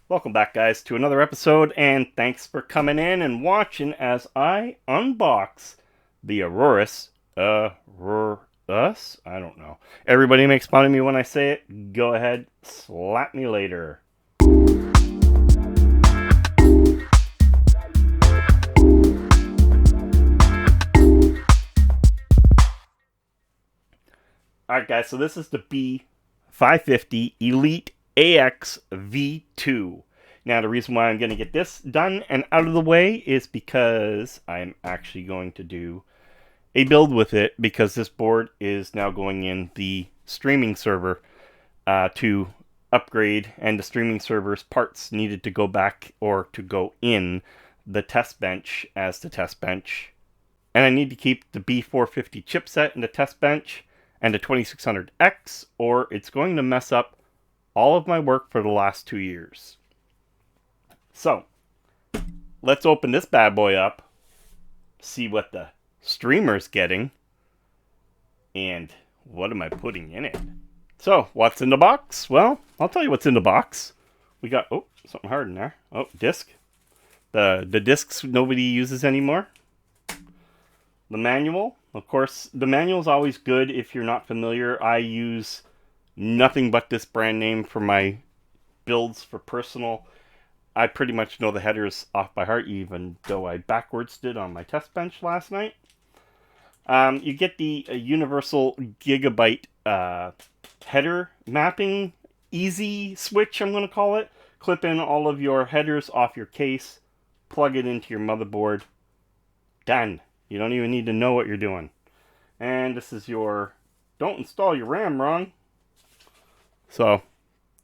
Welcome back, guys, to another episode, and thanks for coming in and watching as I unbox the Aorus. Us? I don't know. Everybody makes fun of me when I say it. Go ahead, slap me later. Alright, guys, so this is the B550 Elite AX V2. Now, the reason why I'm going to get this done and out of the way is because I'm actually going to do a build with it, because this board is now going in the streaming server to upgrade, and the streaming server's parts needed to go back or to go in the test bench as the test bench. And I need to keep the B450 chipset in the test bench and the 2600X, or it's going to mess up all of my work for the last 2 years. So, let's open this bad boy up, see what the streamer's getting, and what am I putting in it. So, what's in the box? Well, I'll tell you what's in the box. We got, oh, something hard in there. Oh, disc. The discs nobody uses anymore. The manual. Of course, the manual is always good if you're not familiar. I use nothing but this brand name for my builds for personal. I pretty much know the headers off by heart, even though I backwards did on my test bench last night. You get the universal Gigabyte header mapping easy switch, I'm going to call it. Clip in all of your headers off your case, plug it into your motherboard. Done. You don't even need to know what you're doing. And this is your, don't install your RAM wrong. So,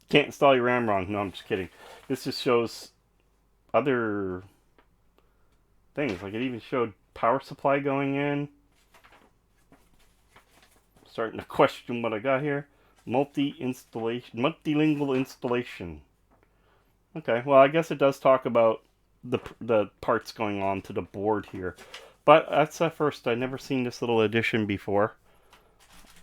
can't install your RAM wrong. No, I'm just kidding. This just shows other things. Like, it even showed power supply going in. Starting to question what I got here. Multilingual installation. Okay, well, I guess it does talk about the parts going on to the board here. But that's a first. I've never seen this little addition before.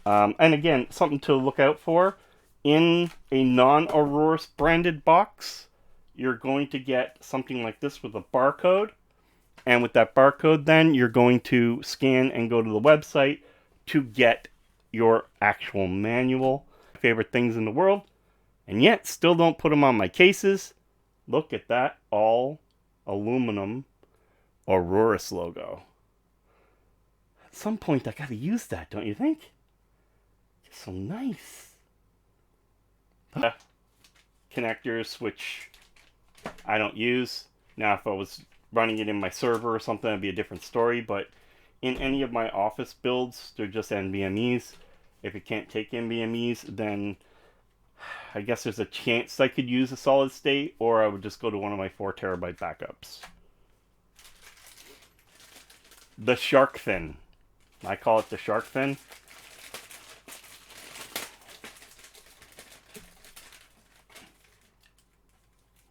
And again, something to look out for. In a non-Aorus branded box, you're going to get something like this with a barcode. And with that barcode, then, you're going to scan and go to the website to get your actual manual. Favorite things in the world. And yet, still don't put them on my cases. Look at that all aluminum Aorus logo. At some point, I gotta use that, don't you think? It's so nice. Connectors, which I don't use. Now, if I was running it in my server or something, that'd be a different story. But in any of my office builds, they're just NVMEs. If it can't take NVMEs, then I guess there's a chance I could use a solid state, or I would just go to one of my 4 terabyte backups. The shark fin. I call it the shark fin.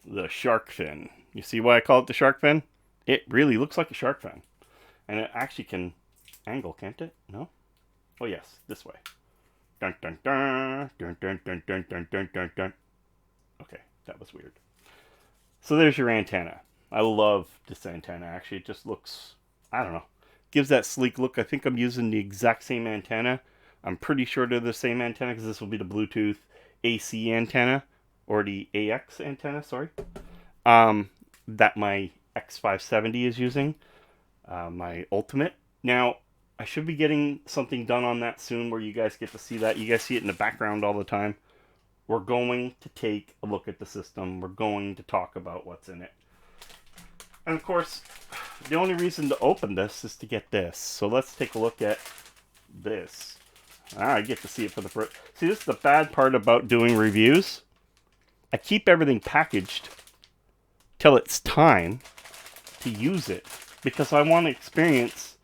The shark fin. You see why I call it the shark fin? It really looks like a shark fin. And it actually can angle, can't it? No? Oh yes, this way. Dun dun dun. Dun dun dun dun dun dun dun dun. Okay, that was weird. So there's your antenna. I love this antenna, actually. It just looks, I don't know, gives that sleek look. I think I'm using the exact same antenna. I'm pretty sure they're the same antenna, because this will be the Bluetooth AC antenna. Or the AX antenna, sorry. That my X570 is using. My Ultimate. Now, I should be getting something done on that soon where you guys get to see that. You guys see it in the background all the time. We're going to take a look at the system. We're going to talk about what's in it. And of course, the only reason to open this is to get this. So let's take a look at this. I get to see it for the first. See, this is the bad part about doing reviews. I keep everything packaged till it's time to use it, because I want to experience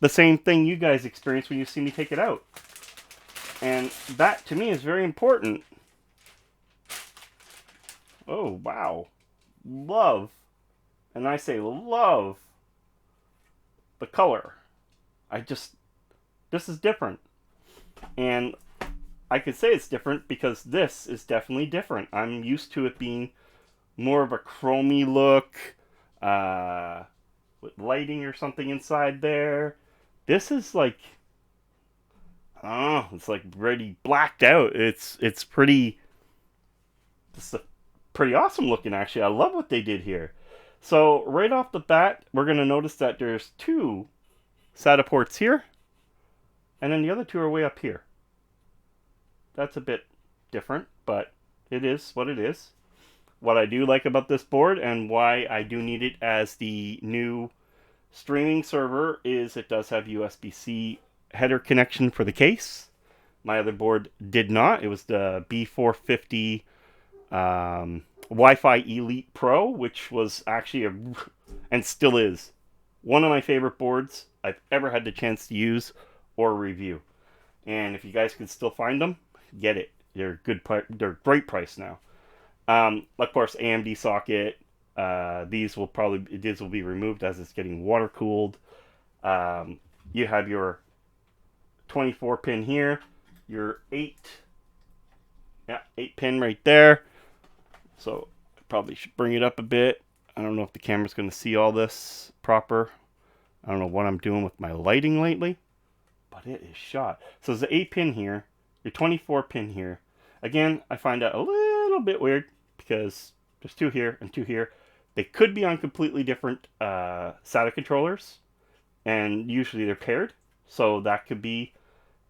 the same thing you guys experience when you see me take it out. And that, to me, is very important. Oh, wow. Love, and I say love, the color. This is different. And I could say it's different because this is definitely different. I'm used to it being more of a chromey look, with lighting or something inside there. This is like, oh, it's like pretty blacked out. It's pretty, it's pretty awesome looking actually. I love what they did here. So right off the bat, we're gonna notice that there's two SATA ports here, and then the other two are way up here. That's a bit different, but it is what it is. What I do like about this board and why I do need it as the new streaming server is it does have USB-C header connection for the case. My other board did not. It was the B450 Wi-Fi Elite Pro, which was actually and still is one of my favorite boards I've ever had the chance to use or review. And if you guys can still find them, get it. They're good. They're great price now. Of course, AMD socket. These will be removed as it's getting water cooled. You have your 24 pin here, your 8 pin right there. So I probably should bring it up a bit. I don't know if the camera's going to see all this proper. I don't know what I'm doing with my lighting lately, but it is shot. So there's the 8 pin here, your 24 pin here. Again, I find that a little bit weird because there's 2 here and 2 here. They could be on completely different SATA controllers, and usually they're paired. So that could be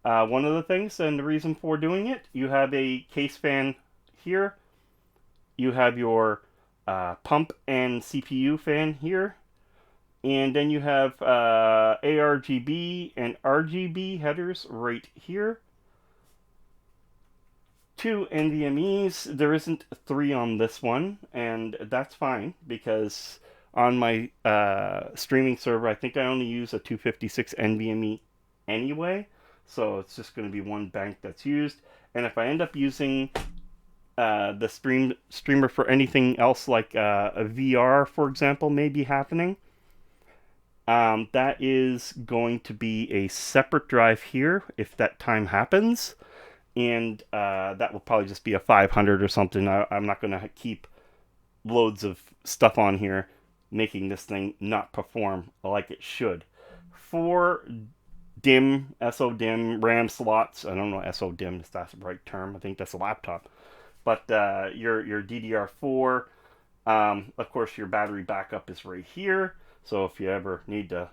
one of the things and the reason for doing it. You have a case fan here. You have your pump and CPU fan here. And then you have ARGB and RGB headers right here. 2 NVMEs. There isn't 3 on this one, and that's fine because on my streaming server, I think I only use a 256 NVMe anyway, so it's just going to be one bank that's used. And if I end up using the streamer for anything else, like a VR, for example, may be happening, that is going to be a separate drive here if that time happens. And that will probably just be a 500 or something. I'm not going to keep loads of stuff on here making this thing not perform like it should. 4 DIMM, SO-DIMM RAM slots. I don't know SO-DIMM if that's the right term. I think that's a laptop. But your DDR4. Of course, your battery backup is right here. So if you ever need to,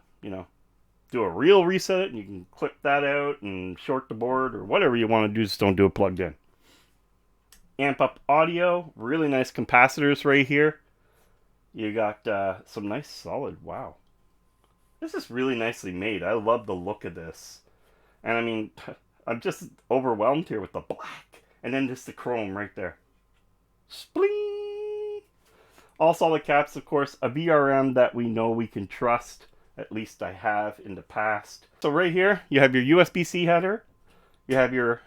do a real reset, and you can clip that out and short the board or whatever you want to do, just don't do it plugged in. Amp up audio, really nice capacitors right here. You got some nice solid, wow. This is really nicely made. I love the look of this. And I mean, I'm just overwhelmed here with the black. And then just the chrome right there. Spling! All solid caps, of course. A VRM that we know we can trust. At least I have in the past. So right here, you have your USB-C header. You have your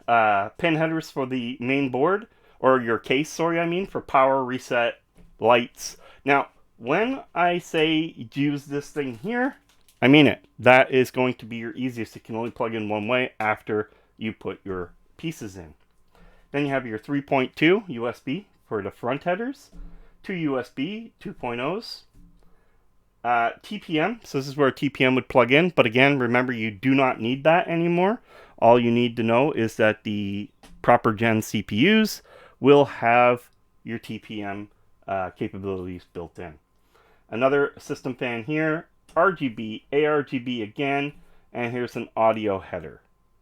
pin headers for the main board. Or your case, sorry, I mean, for power, reset, lights. Now, when I say use this thing here, I mean it. That is going to be your easiest. It can only plug in one way after you put your pieces in. Then you have your 3.2 USB for the front headers. 2 USB 2.0s. TPM, so this is where TPM would plug in, but again, remember, you do not need that anymore. All you need to know is that the proper gen CPUs will have your TPM capabilities built in. Another system fan here, RGB, ARGB again, and here's an audio header.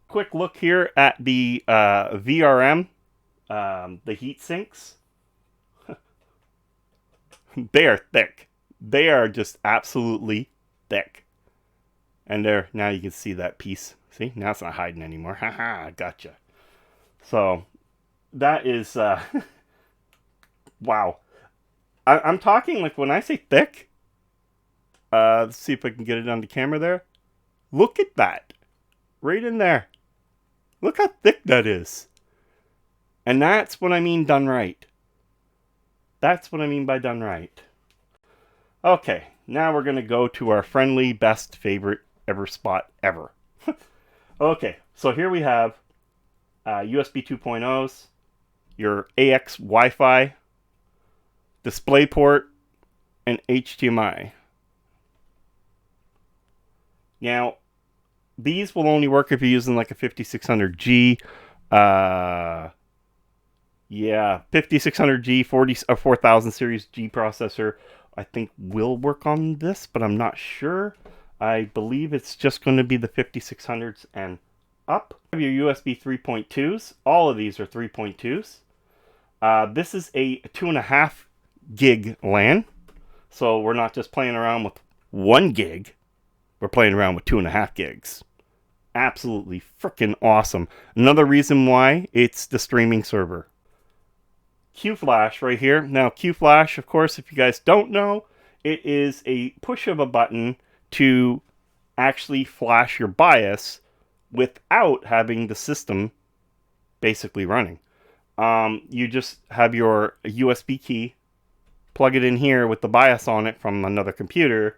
Quick look here at the VRM, the heat sinks. They are thick. They are just absolutely thick. And there, now you can see that piece. See, now it's not hiding anymore. Haha, gotcha. So, that is, wow. I'm talking, like, when I say thick, let's see if I can get it on the camera there. Look at that. Right in there. Look how thick that is. And that's what I mean done right. That's what I mean by done right. Okay, now we're going to go to our friendly, best, favorite ever spot ever. Okay, so here we have USB 2.0s, your AX Wi-Fi, DisplayPort, and HDMI. Now, these will only work if you're using like a 5600G. Yeah, 5600G, 4000 series G processor, I think will work on this, but I'm not sure. I believe it's just going to be the 5600s and up. Your USB 3.2s. All of these are 3.2s. This is a 2.5 gig LAN. So we're not just playing around with 1 gig. We're playing around with 2.5 gigs. Absolutely freaking awesome. Another reason why it's the streaming server. Q-Flash right here. Now Q-Flash, of course, if you guys don't know, it is a push of a button to actually flash your BIOS without having the system basically running. You just have your USB key, plug it in here with the BIOS on it from another computer,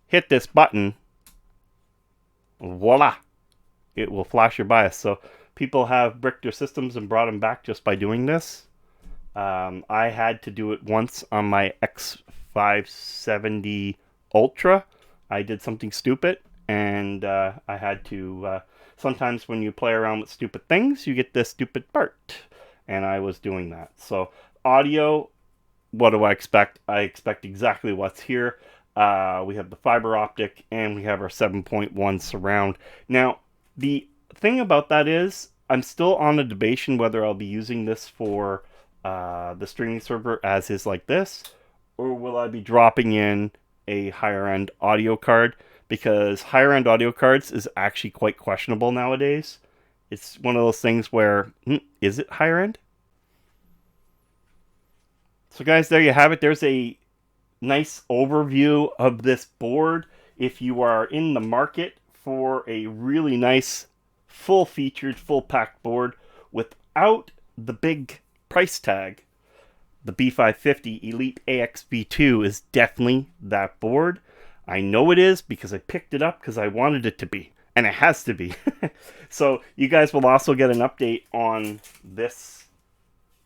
hit this button, voila, it will flash your BIOS. So people have bricked their systems and brought them back just by doing this. I had to do it once on my X570 Ultra. I did something stupid, and I had to, sometimes when you play around with stupid things, you get this stupid part. And I was doing that. So audio, what do I expect? I expect exactly what's here. We have the fiber optic, and we have our 7.1 surround. Now, the thing about that is, I'm still on the debation whether I'll be using this for the streaming server as is like this, or will I be dropping in a higher end audio card, because higher end audio cards is actually quite questionable nowadays. It's one of those things where, is it higher end? So guys, there you have it. There's a nice overview of this board. If you are in the market for a really nice, full-featured, full-packed board without the big price tag, the B550 Elite AX V2 is definitely that board. I know it is because I picked it up because I wanted it to be. And it has to be. So you guys will also get an update on this,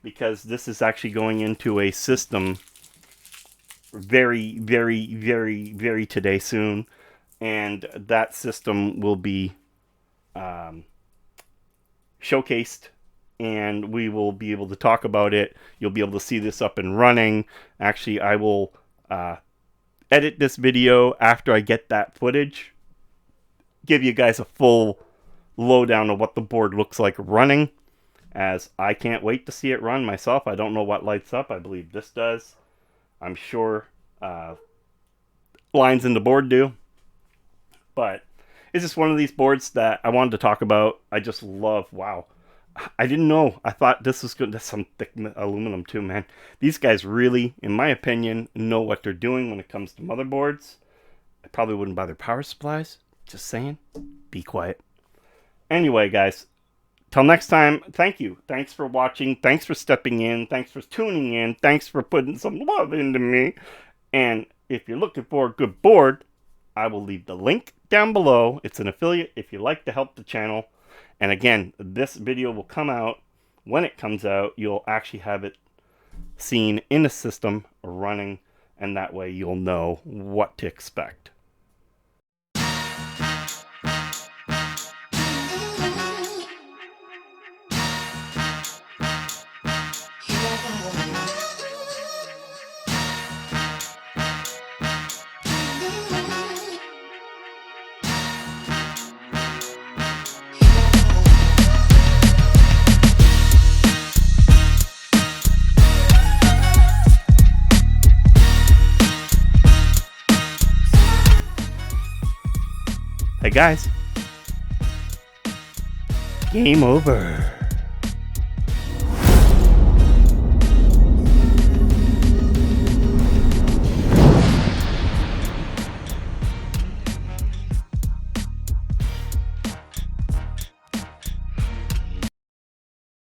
because this is actually going into a system very, very, very, very today soon. And that system will be showcased, and we will be able to talk about it. You'll be able to see this up and running. Actually, I will edit this video after I get that footage, give you guys a full lowdown of what the board looks like running, as I can't wait to see it run myself. I don't know what lights up. I believe this does. I'm sure lines in the board do. But it's just one of these boards that I wanted to talk about. I just love, wow. I didn't know. I thought this was good. That's some thick aluminum too, man. These guys really, in my opinion, know what they're doing when it comes to motherboards. I probably wouldn't buy their power supplies. Just saying. Be quiet. Anyway, guys. Till next time, thank you. Thanks for watching. Thanks for stepping in. Thanks for tuning in. Thanks for putting some love into me. And if you're looking for a good board, I will leave the link down below. It's an affiliate if you like to help the channel. And again, this video will come out. When it comes out, you'll actually have it seen in the system running, and that way you'll know what to expect. Hey guys, game over.